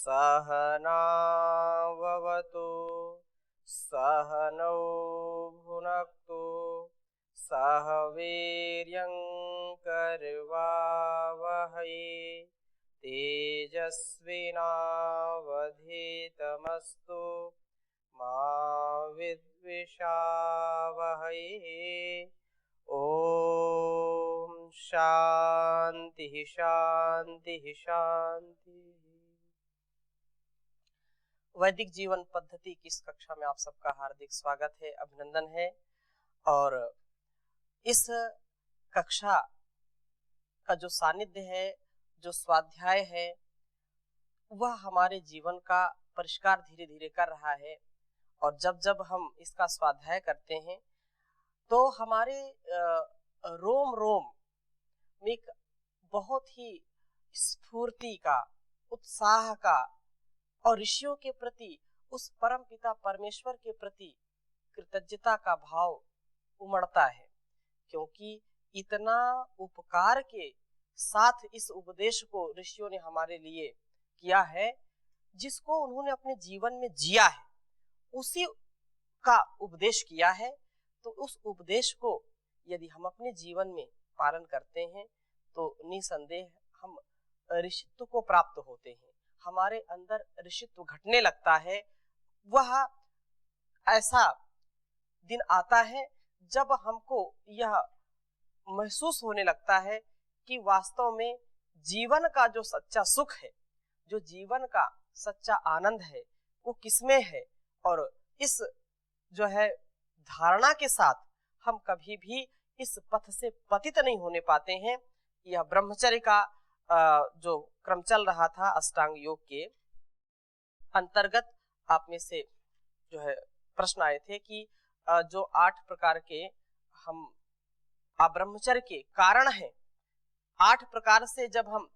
सहनाववतु सहनौ भुनक्तु सह वीर्यं करवावहै तेजस्विनावधीतमस्तु मा विद्विषावहै। ओम शांति शांति शांति। वैदिक जीवन पद्धति की इस कक्षा में आप सबका हार्दिक स्वागत है, अभिनंदन है। और इस कक्षा का जो सानिध्य है, जो स्वाध्याय है, वह हमारे जीवन का परिष्कार धीरे धीरे कर रहा है। और जब जब हम इसका स्वाध्याय करते हैं तो हमारे रोम रोम में एक बहुत ही स्फूर्ति का, उत्साह का और ऋषियों के प्रति, उस परम पिता परमेश्वर के प्रति कृतज्ञता का भाव उमड़ता है, क्योंकि इतना उपकार के साथ इस उपदेश को ऋषियों ने हमारे लिए किया है, जिसको उन्होंने अपने जीवन में जिया है, उसी का उपदेश किया है। तो उस उपदेश को यदि हम अपने जीवन में पालन करते हैं तो निसंदेह हम ऋषित्व को प्राप्त होते हैं, हमारे अंदर ऋषित्व घटने लगता है। वह ऐसा दिन आता है जब हमको यह महसूस होने लगता है कि वास्तव में जीवन का जो सच्चा सुख है, जो जीवन का सच्चा आनंद है, वो किसमें है। और इस जो है धारणा के साथ हम कभी भी इस पथ से पतित नहीं होने पाते हैं। यह ब्रह्मचर्य का जो क्रम चल रहा था अष्टांग योग के अंतर्गत, आप में से जो है प्रश्न आए थे कि जो 8 प्रकार के हम अब्रह्मचर्य के कारण हैं, 8 प्रकार से जब हम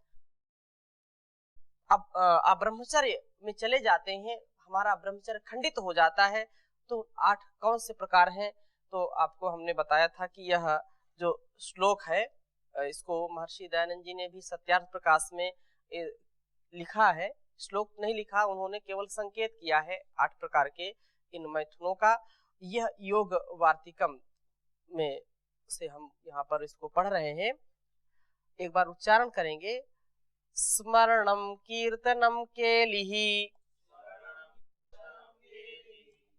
अब अब्रह्मचर्य में चले जाते हैं, हमारा ब्रह्मचर्य खंडित हो जाता है। तो 8 कौन से प्रकार हैं? तो आपको हमने बताया था कि यह जो श्लोक है, इसको महर्षि दयानंद जी ने भी सत्यार्थ प्रकाश में लिखा है। श्लोक नहीं लिखा, उन्होंने केवल संकेत किया है 8 प्रकार के इन मैथुनों का। यह योग वार्तिकम में से हम यहाँ पर इसको पढ़ रहे हैं। एक बार उच्चारण करेंगे। स्मरणम कीर्तनम केलिहि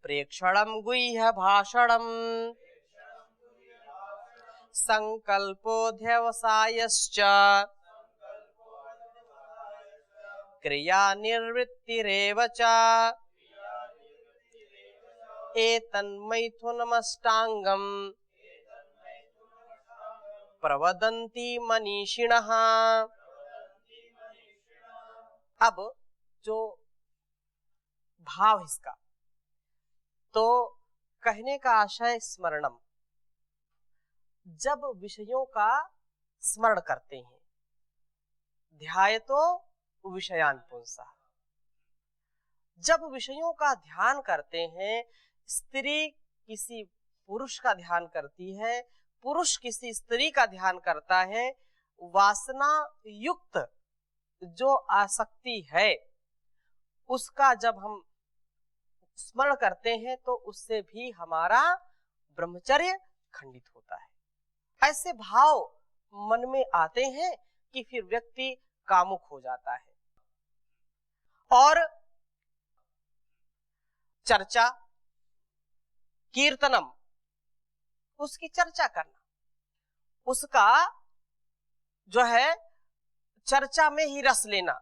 प्रेक्षणम गुह्य भाषणम संकल्पोऽध्यवसायश्च क्रिया निर्वृत्तिरेव च एतन्मैथुनमष्टांगम् प्रवदन्ति मनीषिणः। अब जो भाव इसका, तो कहने का आशय स्मरणम, जब विषयों का स्मरण करते हैं, ध्यायतो विषयान पुंसः, जब विषयों का ध्यान करते हैं, स्त्री किसी पुरुष का ध्यान करती है, पुरुष किसी स्त्री का ध्यान करता है, वासना युक्त जो आसक्ति है उसका जब हम स्मरण करते हैं तो उससे भी हमारा ब्रह्मचर्य खंडित होता है। ऐसे भाव मन में आते हैं कि फिर व्यक्ति कामुक हो जाता है। और चर्चा, कीर्तनम, उसकी चर्चा करना, उसका जो है चर्चा में ही रस लेना,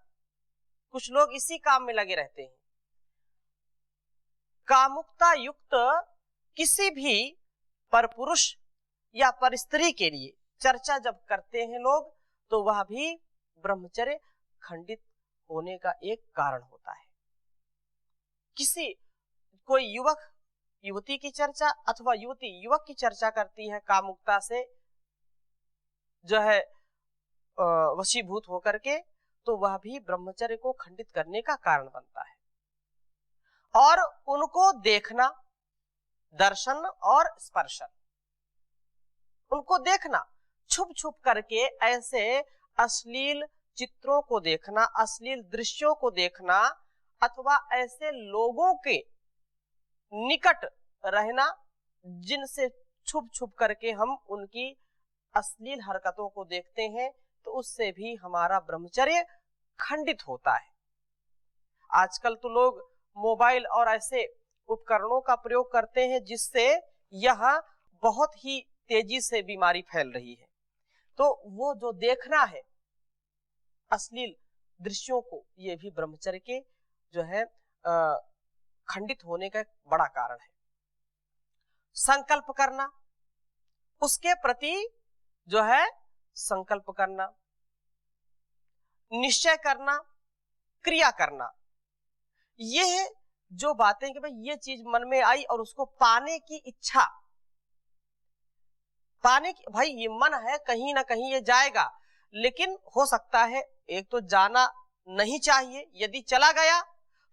कुछ लोग इसी काम में लगे रहते हैं। कामुकता युक्त किसी भी परपुरुष या पर स्त्री के लिए चर्चा जब करते हैं लोग, तो वह भी ब्रह्मचर्य खंडित होने का एक कारण होता है। कोई युवक युवती की चर्चा अथवा युवती युवक की चर्चा करती है कामुकता से जो है वशीभूत होकर के, तो वह भी ब्रह्मचर्य को खंडित करने का कारण बनता है। और उनको देखना, दर्शन और स्पर्शन, उनको देखना छुप छुप करके, ऐसे अश्लील चित्रों को देखना, अश्लील दृश्यों को देखना अथवा ऐसे लोगों के निकट रहना जिनसे छुप छुप करके हम उनकी अश्लील हरकतों को देखते हैं, तो उससे भी हमारा ब्रह्मचर्य खंडित होता है। आजकल तो लोग मोबाइल और ऐसे उपकरणों का प्रयोग करते हैं जिससे यह बहुत ही तेजी से बीमारी फैल रही है। तो वो जो देखना है अश्लील दृश्यों को, ये भी ब्रह्मचर्य के जो है खंडित होने का एक बड़ा कारण है। संकल्प करना, उसके प्रति जो है संकल्प करना, निश्चय करना, क्रिया करना, ये जो बातें कि भाई ये चीज मन में आई और उसको पाने की इच्छा, पाने की, भाई ये मन है कहीं ना कहीं ये जाएगा, लेकिन हो सकता है एक तो जाना नहीं चाहिए, यदि चला गया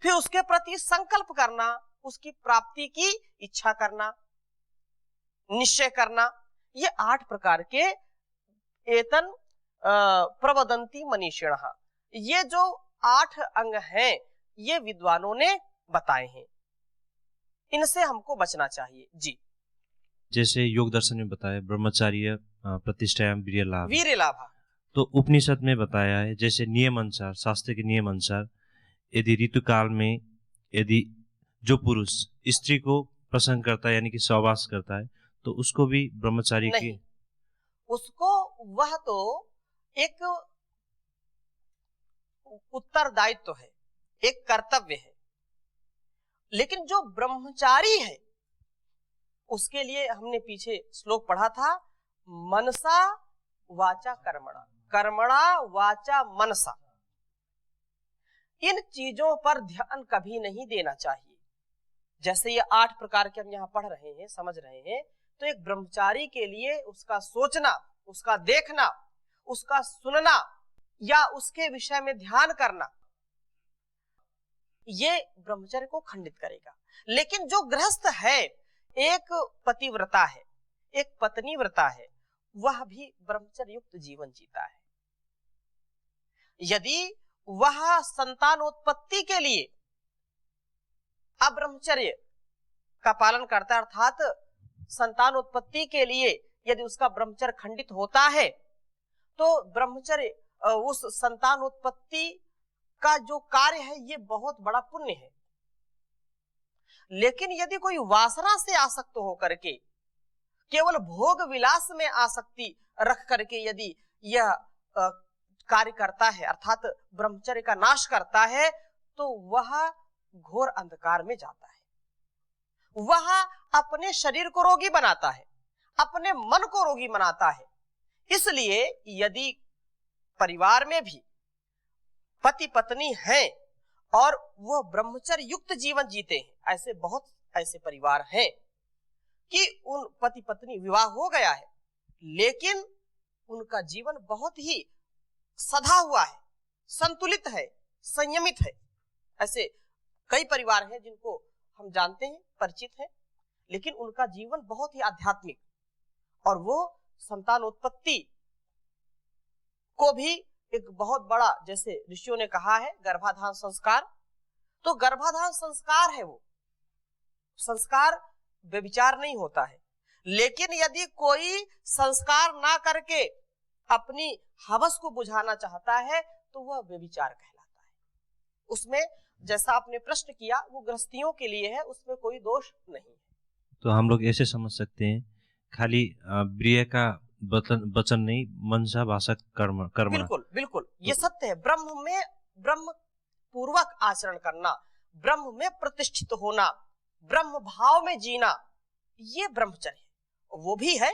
फिर उसके प्रति संकल्प करना, उसकी प्राप्ति की इच्छा करना, निश्चय करना, ये 8 प्रकार के एतन प्रवदंती मनीषिणः, ये जो 8 अंग हैं ये विद्वानों ने बताए हैं, इनसे हमको बचना चाहिए। जी, जैसे योग दर्शन में बताया ब्रह्मचार्य प्रतिष्ठायाम वीर्य लाभ, तो उपनिषद में बताया है जैसे नियम अनुसार, शास्त्र के नियम अनुसार यदि ऋतुकाल में यदि जो पुरुष स्त्री को प्रसन्न करता है यानी कि सहवास करता है तो उसको भी ब्रह्मचारी की, उसको वह तो एक उत्तरदायित्व है, एक कर्तव्य है, लेकिन जो ब्रह्मचारी है उसके लिए हमने पीछे श्लोक पढ़ा था, मनसा वाचा कर्मणा, कर्मणा वाचा मनसा, इन चीजों पर ध्यान कभी नहीं देना चाहिए। जैसे ये 8 प्रकार के हम यहाँ पढ़ रहे हैं, समझ रहे हैं, तो एक ब्रह्मचारी के लिए उसका सोचना, उसका देखना, उसका सुनना या उसके विषय में ध्यान करना, ये ब्रह्मचर्य को खंडित करेगा। लेकिन जो गृहस्थ है, एक पतिव्रता है, एक पत्नी व्रता है, वह भी ब्रह्मचर्य युक्त जीवन जीता है। यदि वह संतानोत्पत्ति के लिए अब्रह्मचर्य का पालन करता है, अर्थात संतानोत्पत्ति के लिए यदि उसका ब्रह्मचर्य खंडित होता है, तो ब्रह्मचर्य उस संतानोत्पत्ति का जो कार्य है ये बहुत बड़ा पुण्य है। लेकिन यदि कोई वासना से आसक्त होकर के, केवल भोग विलास में आसक्ति रख करके यदि यह कार्य करता है, अर्थात ब्रह्मचर्य का नाश करता है, तो वह घोर अंधकार में जाता है। वह अपने शरीर को रोगी बनाता है, अपने मन को रोगी बनाता है। इसलिए यदि परिवार में भी पति पत्नी हैं और वह ब्रह्मचर्य युक्त जीवन जीते हैं, ऐसे बहुत ऐसे परिवार हैं कि उन पति पत्नी विवाह हो गया है लेकिन उनका जीवन बहुत ही सधा हुआ है, संतुलित है, संयमित है। ऐसे कई परिवार हैं जिनको हम जानते हैं, परिचित हैं, लेकिन उनका जीवन बहुत ही आध्यात्मिक, और वो संतानोत्पत्ति को भी एक बहुत बड़ा, जैसे ऋषियों ने कहा है, गर्भाधान संस्कार, तो गर्भाधान संस्कार है, वो संस्कार व्यभिचार नहीं होता है। लेकिन यदि कोई संस्कार ना करके अपनी हवस को बुझाना चाहता है तो वह व्यभिचार कहलाता है। उसमें जैसा आपने प्रश्न किया वो गृहस्थियों के लिए है, उसमें कोई दोष नहीं है। तो हम लोग ऐसे समझ सकते हैं खाली प्रिय का वचन नहीं, मनसा भाषा कर्म। बिल्कुल बिल्कुल, ये सत्य है। ब्रह्म में ब्रह्म पूर्वक आचरण करना, ब्रह्म में प्रतिष्ठित होना, ब्रह्म भाव में जीना, ये ब्रह्मचर्य है। वो भी है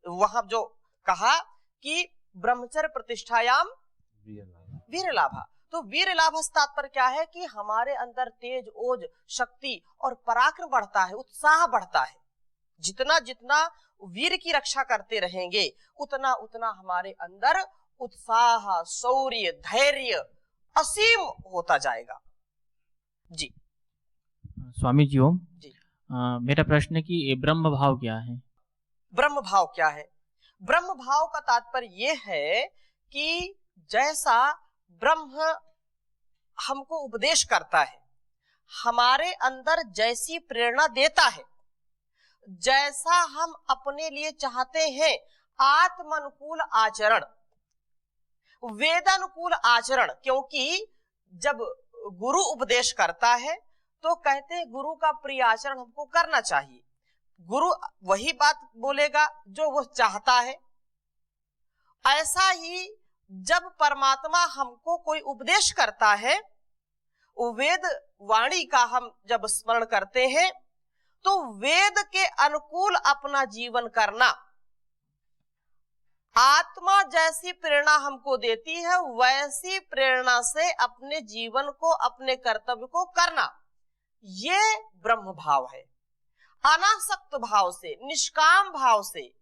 वहां जो कहा कि ब्रह्मचर्य प्रतिष्ठायाम वीर लाभा, तो वीर लाभ तात्पर्य क्या है कि हमारे अंदर तेज, ओज, शक्ति और पराक्रम बढ़ता है, उत्साह बढ़ता है। जितना जितना वीर की रक्षा करते रहेंगे उतना उतना हमारे अंदर उत्साह, शौर्य, धैर्य असीम होता जाएगा। जी स्वामी जी ओम जी। मेरा प्रश्न है कि ब्रह्म भाव क्या है? ब्रह्म भाव क्या है? ब्रह्म भाव का तात्पर्य यह है कि जैसा ब्रह्म हमको उपदेश करता है, हमारे अंदर जैसी प्रेरणा देता है, जैसा हम अपने लिए चाहते हैं, आत्मानुकूल आचरण, वेदानुकूल आचरण, क्योंकि जब गुरु उपदेश करता है तो कहते हैं गुरु का प्रिय आचरण हमको करना चाहिए। गुरु वही बात बोलेगा जो वो चाहता है। ऐसा ही जब परमात्मा हमको कोई उपदेश करता है, वेद वाणी का हम जब स्मरण करते हैं तो वेद के अनुकूल अपना जीवन करना, आत्मा जैसी प्रेरणा हमको देती है वैसी प्रेरणा से अपने जीवन को, अपने कर्तव्य को करना, ये ब्रह्म भाव है। अनासक्त भाव से, निष्काम भाव से,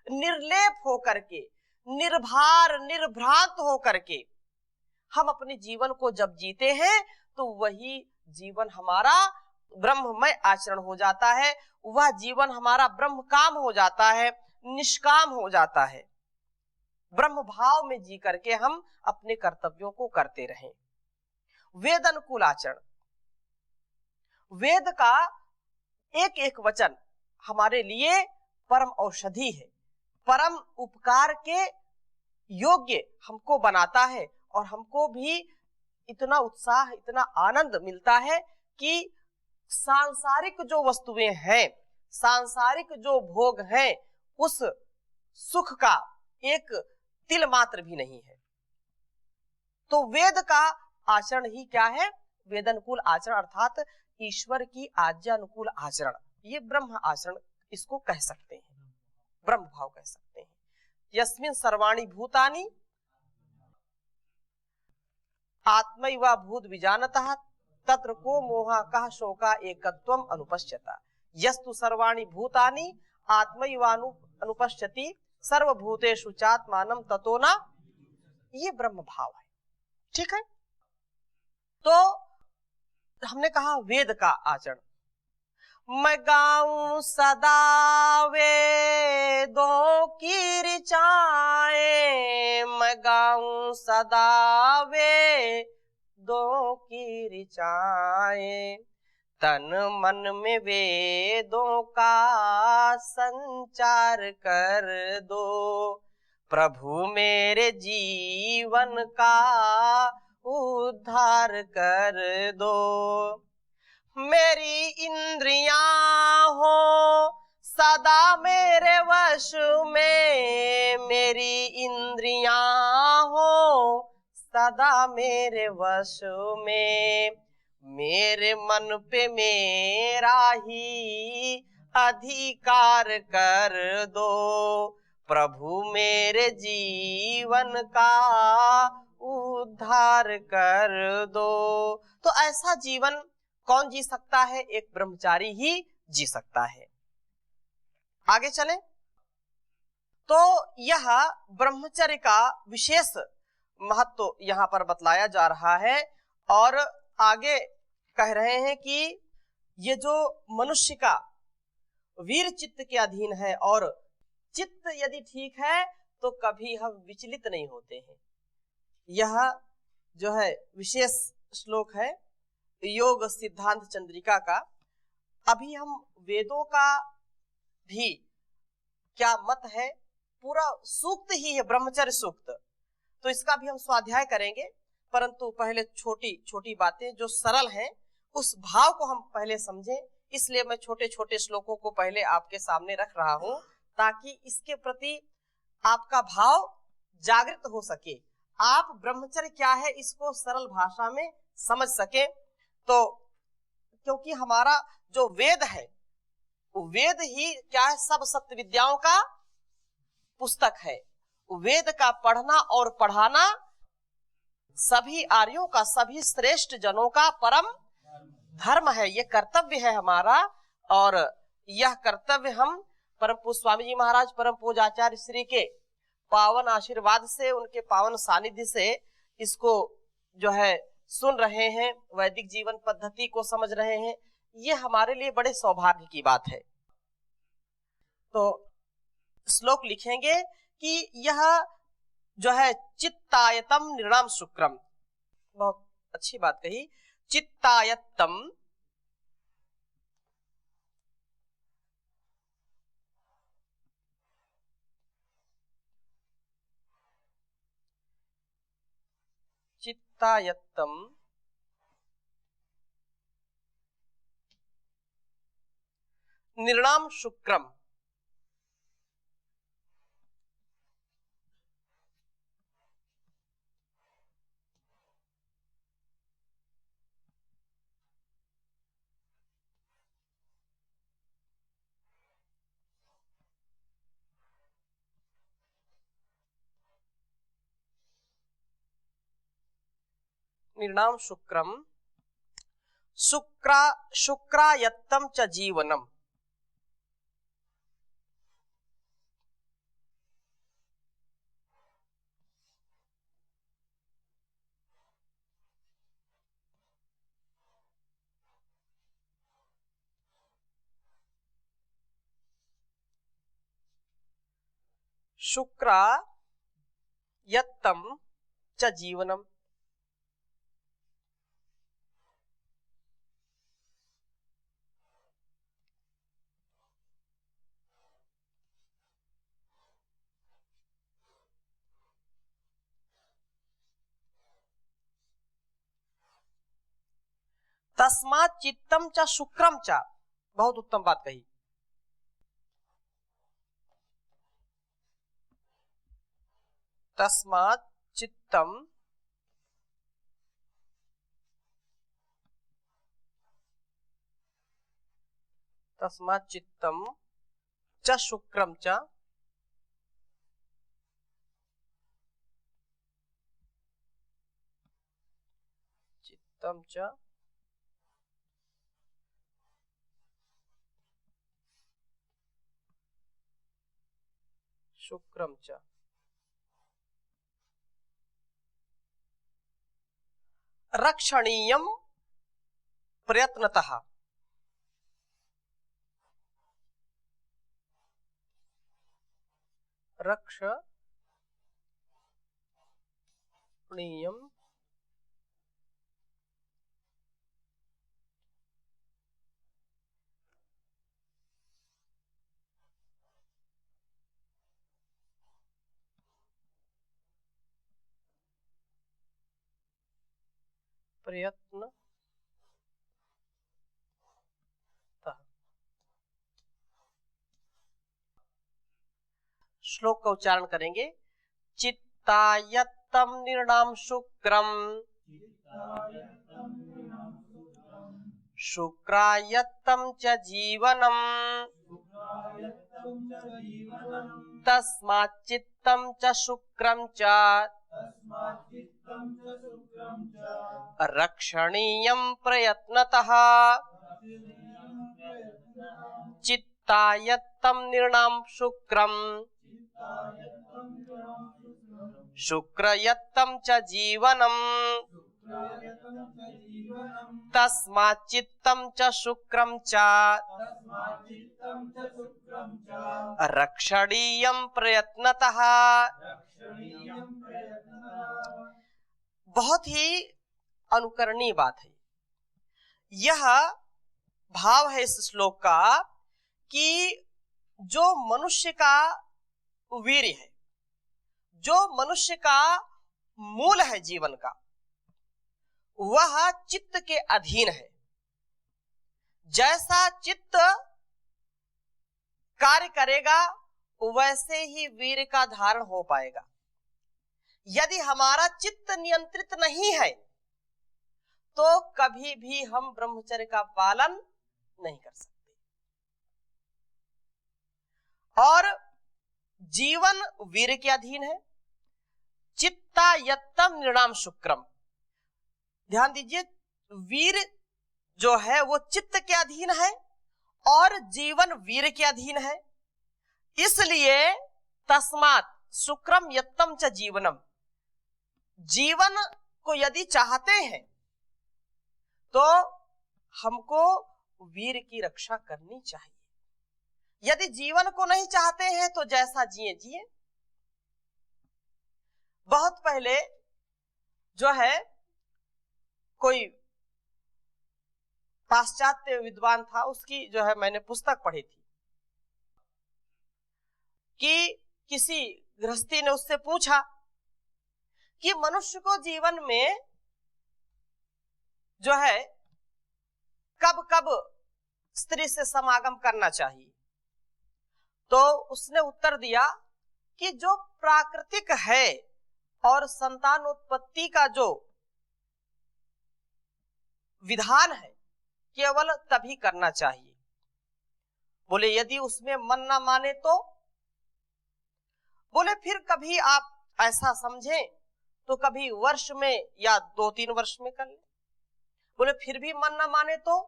निर्लेप होकर के, निर्भार निर्भ्रांत होकर के हम अपने जीवन को जब जीते हैं तो वही जीवन हमारा ब्रह्ममय आचरण हो जाता है, वह जीवन हमारा ब्रह्म काम हो जाता है, निष्काम हो जाता है। ब्रह्म भाव में जी करके हम अपने कर्तव्यों को करते रहें। वेद अनुकूल आचरण, वेद का एक एक वचन हमारे लिए परम औषधि है, परम उपकार के योग्य हमको बनाता है और हमको भी इतना उत्साह, इतना आनंद मिलता है कि सांसारिक जो वस्तुएं हैं, सांसारिक जो भोग हैं, उस सुख का एक तिल मात्र भी नहीं है। तो वेद का आचरण ही क्या है? वेदानुकूल आचरण, अर्थात ईश्वर की आज्ञा अनुकूल आचरण, ये ब्रह्म आचरण इसको कह सकते हैं, ब्रह्म भाव कह सकते हैं। यस्मिन् सर्वाणि भूतानि आत्मैव भूत विजानतः तत्र को मोहा कः शोका एकत्वम अनुपश्यता। यस्तु सर्वाणि भूतानि आत्मैव अनुपश्यति सर्वभूतेषु चात्मानं ततो न, ये ब्रह्म भाव है। ठीक है, तो हमने कहा वेद का आचरण। मैं गाऊं सदा वेदों की ऋचाएं, मैं गाऊं सदा वेदों की ऋचाएं, तन मन में वेदों का संचार कर दो, प्रभु मेरे जीवन का उद्धार कर दो। मेरी इंद्रियां हो सदा मेरे वश में, मेरी इंद्रियां हो सदा मेरे वश में, मेरे मन पे मेरा ही अधिकार कर दो, प्रभु मेरे जीवन का उद्धार कर दो। तो ऐसा जीवन कौन जी सकता है? एक ब्रह्मचारी ही जी सकता है। आगे चलें तो यह ब्रह्मचर्य का विशेष महत्व यहाँ पर बतलाया जा रहा है और आगे कह रहे हैं कि ये जो मनुष्य का वीर चित्त के अधीन है और चित्त यदि ठीक है तो कभी हम विचलित नहीं होते हैं। यह जो है विशेष श्लोक है योग सिद्धांत चंद्रिका का। अभी हम वेदों का भी क्या मत है, पूरा सूक्त ही है ब्रह्मचर्य सूक्त, तो इसका भी हम स्वाध्याय करेंगे, परंतु पहले छोटी छोटी बातें जो सरल हैं उस भाव को हम पहले समझें। इसलिए मैं छोटे छोटे श्लोकों को पहले आपके सामने रख रहा हूं ताकि इसके प्रति आपका भाव जागृत हो सके, आप ब्रह्मचर्य क्या है इसको सरल भाषा में समझ सके। तो क्योंकि हमारा जो वेद है, वेद ही क्या है? सब सत्य विद्याओं का पुस्तक है। वेद का पढ़ना और पढ़ाना सभी आर्यों का, सभी श्रेष्ठ जनों का परम धर्म है, ये कर्तव्य है हमारा। और यह कर्तव्य हम परम पूज्य स्वामी जी महाराज परम पूज्य आचार्य श्री के पावन आशीर्वाद से, उनके पावन सानिध्य से इसको जो है सुन रहे हैं, वैदिक जीवन पद्धति को समझ रहे हैं, ये हमारे लिए बड़े सौभाग्य की बात है। तो श्लोक लिखेंगे कि यह जो है चित्तायतम निर्णाम शुक्रम, बहुत अच्छी बात कही, चित्तायतम चित्तायत्तम निर्णाम शुक्रम, निर्णाम शुक्रम शुक्रायत्तम च जीवनम, शुक्रायत्तम च जीवनम, तस्मात् चित्तम च शुक्रम च, बहुत उत्तम बात कही, तस्मात् चित्तम च शुक्रम च चित्तम च शुक्रम च रक्षणीयम प्रयत्नतः, रक्षणीयम प्रयत्न, श्लोक का उच्चारण करेंगे, चित्तायत्तम निर्णाम शुक्रम शुक्रायत्तम च जीवनम तस्मात् चित्तम च शुक्रम च रक्षणीयम प्रयत्नतः चित्तायत्तम निर्णाम शुक्रम शुक्रयत्तम च जीवनम तस्मात् चित्तम च शुक्रम च रक्षणीयम प्रयत्नतः। बहुत ही अनुकरणीय बात है। यह भाव है इस श्लोक का कि जो मनुष्य का वीर्य है, जो मनुष्य का मूल है जीवन का, वह चित्त के अधीन है। जैसा चित्त कार्य करेगा वैसे ही वीर्य का धारण हो पाएगा। यदि हमारा चित्त नियंत्रित नहीं है तो कभी भी हम ब्रह्मचर्य का पालन नहीं कर सकते। और जीवन वीर्य के अधीन है। चित्तायत्तम निर्णाम शुक्रम, ध्यान दीजिए, वीर जो है वो चित्त के अधीन है और जीवन वीर के अधीन है। इसलिए तस्मात् शुक्रम यत्तम च जीवनम, जीवन को यदि चाहते हैं तो हमको वीर की रक्षा करनी चाहिए। यदि जीवन को नहीं चाहते हैं तो जैसा जिए जिए। बहुत पहले जो है कोई पाश्चात्य विद्वान था, उसकी जो है मैंने पुस्तक पढ़ी थी कि किसी गृहस्थी ने उससे पूछा कि मनुष्य को जीवन में जो है कब कब स्त्री से समागम करना चाहिए। तो उसने उत्तर दिया कि जो प्राकृतिक है और संतानोत्पत्ति का जो विधान है केवल तभी करना चाहिए। बोले यदि उसमें मन ना माने तो? बोले फिर कभी आप ऐसा समझें तो कभी वर्ष में या 2-3 वर्ष में कर ले। बोले फिर भी मन ना माने तो?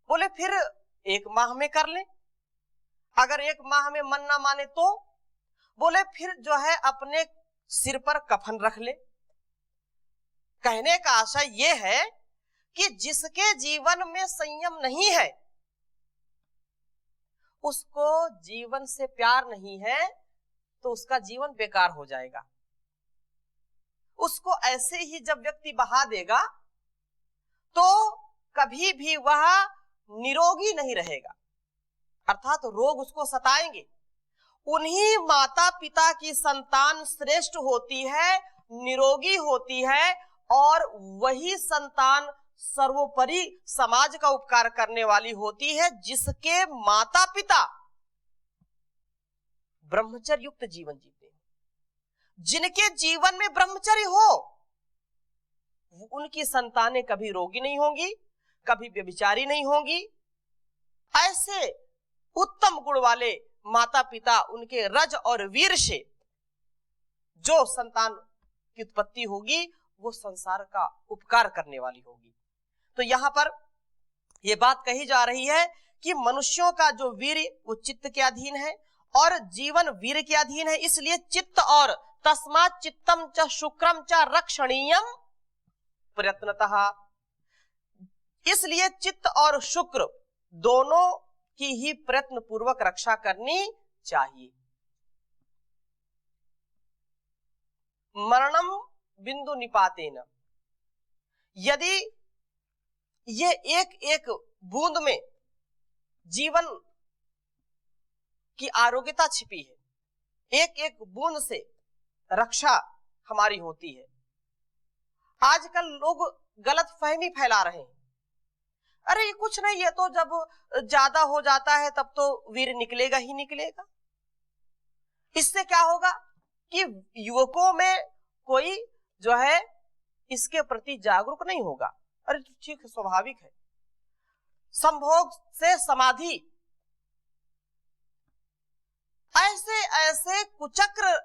बोले फिर 1 माह में कर ले। अगर 1 माह में मन ना माने तो? बोले फिर जो है अपने सिर पर कफन रख ले। कहने का आशय यह है कि जिसके जीवन में संयम नहीं है, उसको जीवन से प्यार नहीं है, तो उसका जीवन बेकार हो जाएगा। उसको ऐसे ही जब व्यक्ति बहा देगा तो कभी भी वह निरोगी नहीं रहेगा, अर्थात रोग उसको सताएंगे। उन्हीं माता पिता की संतान श्रेष्ठ होती है, निरोगी होती है, और वही संतान सर्वोपरि समाज का उपकार करने वाली होती है जिसके माता पिता ब्रह्मचर्य युक्त जीवन जीते हैं। जिनके जीवन में ब्रह्मचर्य हो, उनकी संतानें कभी रोगी नहीं होंगी, कभी व्यभिचारी नहीं होंगी। ऐसे उत्तम गुण वाले माता पिता, उनके रज और वीर से जो संतान की उत्पत्ति होगी वो संसार का उपकार करने वाली होगी। तो यहाँ पर यह बात कही जा रही है कि मनुष्यों का जो वीर वो चित्त के अधीन है और जीवन वीर के अधीन है। इसलिए चित्त और तस्मात् चित्तम च शुक्रम च रक्षणीयम प्रयत्नतः, इसलिए चित्त और शुक्र दोनों की ही प्रयत्न पूर्वक रक्षा करनी चाहिए। मरणम बिंदु निपातेन, यदि ये एक एक बूंद में जीवन की आरोग्यता छिपी है, एक एक बूंद से रक्षा हमारी होती है। आजकल लोग गलत फहमी फैला रहे हैं, अरे ये कुछ नहीं, ये तो जब ज्यादा हो जाता है तब तो वीर निकलेगा ही निकलेगा। इससे क्या होगा कि युवकों में कोई जो है इसके प्रति जागरूक नहीं होगा। अरे ठीक है, स्वाभाविक है, संभोग से समाधि, ऐसे ऐसे कुचक्र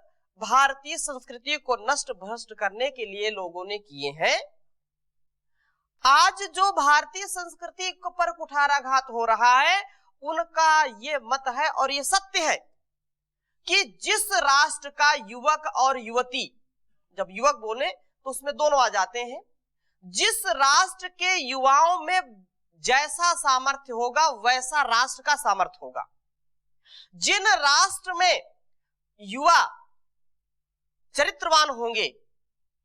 भारतीय संस्कृति को नष्ट भ्रष्ट करने के लिए लोगों ने किए हैं। आज जो भारतीय संस्कृति पर कुठाराघात हो रहा है, उनका ये मत है और ये सत्य है कि जिस राष्ट्र का युवक और युवती, जब युवक बोले तो उसमें दोनों आ जाते हैं, जिस राष्ट्र के युवाओं में जैसा सामर्थ्य होगा वैसा राष्ट्र का सामर्थ्य होगा। जिन राष्ट्र में युवा चरित्रवान होंगे,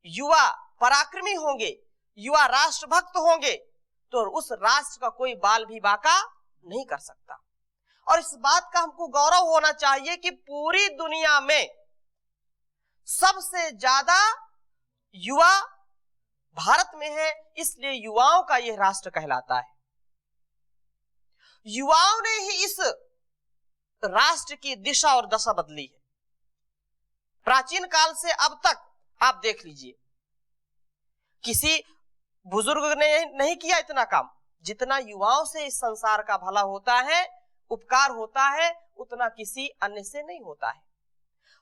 युवा पराक्रमी होंगे, युवा राष्ट्रभक्त होंगे, तो उस राष्ट्र का कोई बाल भी बाका नहीं कर सकता। और इस बात का हमको गौरव होना चाहिए कि पूरी दुनिया में सबसे ज्यादा युवा भारत में है, इसलिए युवाओं का यह राष्ट्र कहलाता है। युवाओं ने ही इस राष्ट्र की दिशा और दशा बदली है। प्राचीन काल से अब तक आप देख लीजिए, किसी बुजुर्ग ने नहीं किया इतना काम जितना युवाओं से इस संसार का भला होता है, उपकार होता है, उतना किसी अन्य से नहीं होता है।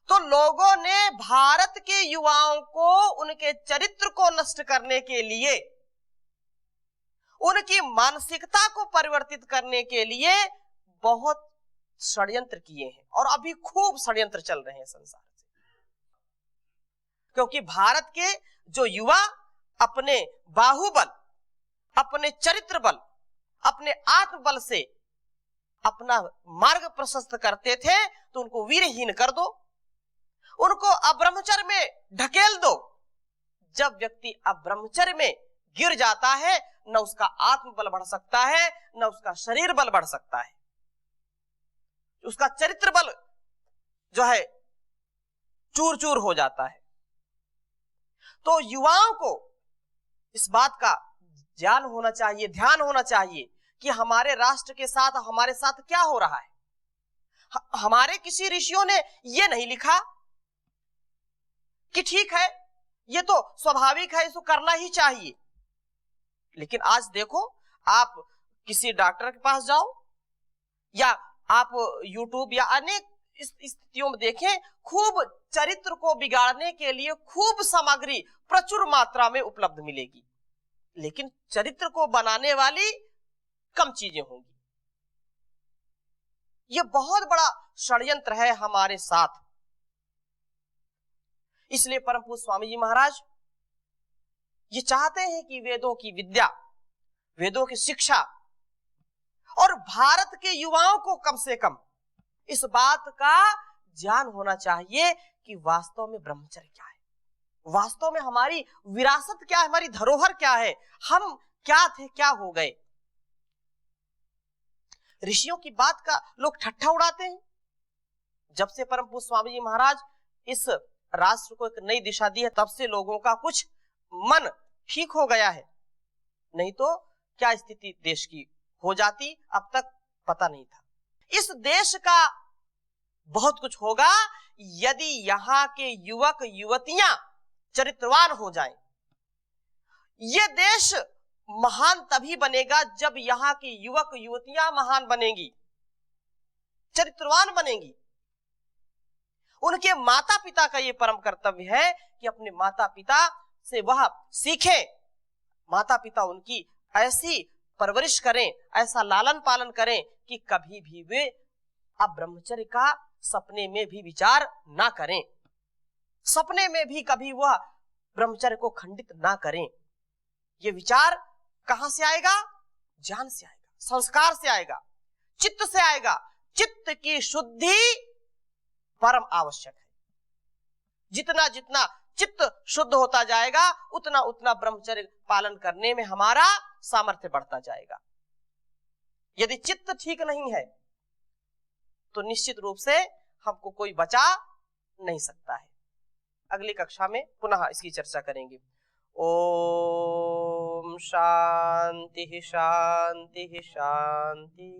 तो लोगों ने भारत के युवाओं को उनके चरित्र को नष्ट करने के लिए, उनकी मानसिकता को परिवर्तित करने के लिए बहुत षड्यंत्र किए हैं और अभी खूब षड्यंत्र चल रहे हैं संसार से। क्योंकि भारत के जो युवा अपने बाहुबल, अपने चरित्र बल, अपने आत्मबल से अपना मार्ग प्रशस्त करते थे, तो उनको वीरहीन कर दो, उनको अब्रह्मचारी ब्रह्मचर्य में ढकेल दो। जब व्यक्ति अब ब्रह्मचर्य में गिर जाता है, न उसका आत्मबल बढ़ सकता है, न उसका शरीर बल बढ़ सकता है, उसका चरित्र बल जो है चूर चूर हो जाता है। तो युवाओं को इस बात का ज्ञान होना चाहिए, ध्यान होना चाहिए कि हमारे राष्ट्र के साथ, हमारे साथ क्या हो रहा है। हमारे किसी ऋषियों ने यह नहीं लिखा कि ठीक है, ये तो स्वाभाविक है, इसको करना ही चाहिए। लेकिन आज देखो, आप किसी डॉक्टर के पास जाओ या आप यूट्यूब या अनेक स्थितियों में देखें, खूब चरित्र को बिगाड़ने के लिए खूब सामग्री प्रचुर मात्रा में उपलब्ध मिलेगी, लेकिन चरित्र को बनाने वाली कम चीजें होंगी। यह बहुत बड़ा षड्यंत्र है हमारे साथ। इसलिए परम पूज्य स्वामी जी महाराज ये चाहते हैं कि वेदों की विद्या, वेदों की शिक्षा और भारत के युवाओं को कम से कम इस बात का ज्ञान होना चाहिए कि वास्तव में ब्रह्मचर्य क्या है, वास्तव में हमारी विरासत क्या है, हमारी धरोहर क्या है, हम क्या थे, क्या हो गए। ऋषियों की बात का लोग ठट्ठा उड़ाते हैं। जब से परम पूज्य स्वामी जी महाराज इस राष्ट्र को एक नई दिशा दी है, तब से लोगों का कुछ मन ठीक हो गया है, नहीं तो क्या स्थिति देश की हो जाती अब तक पता नहीं था। इस देश का बहुत कुछ होगा यदि यहाँ के युवक युवतियां चरित्रवान हो जाएं। ये देश महान तभी बनेगा जब यहाँ की युवक युवतियां महान बनेंगी, चरित्रवान बनेंगी। उनके माता पिता का ये परम कर्तव्य है कि अपने माता पिता से वह सीखें, माता पिता उनकी ऐसी परवरिश करें, ऐसा लालन पालन करें कि कभी भी वे अब ब्रह्मचर्य का सपने में भी विचार ना करें, सपने में भी कभी वह ब्रह्मचर्य को खंडित ना करें। ये विचार कहां से आएगा? ज्ञान से आएगा, संस्कार से आएगा, चित्त से आएगा। चित्त की शुद्धि परम आवश्यक है। जितना जितना चित्त शुद्ध होता जाएगा, उतना उतना ब्रह्मचर्य पालन करने में हमारा सामर्थ्य बढ़ता जाएगा। यदि चित्त ठीक नहीं है तो निश्चित रूप से हमको कोई बचा नहीं सकता है। अगली कक्षा में पुनः इसकी चर्चा करेंगे। ओम शांति शांति शांति।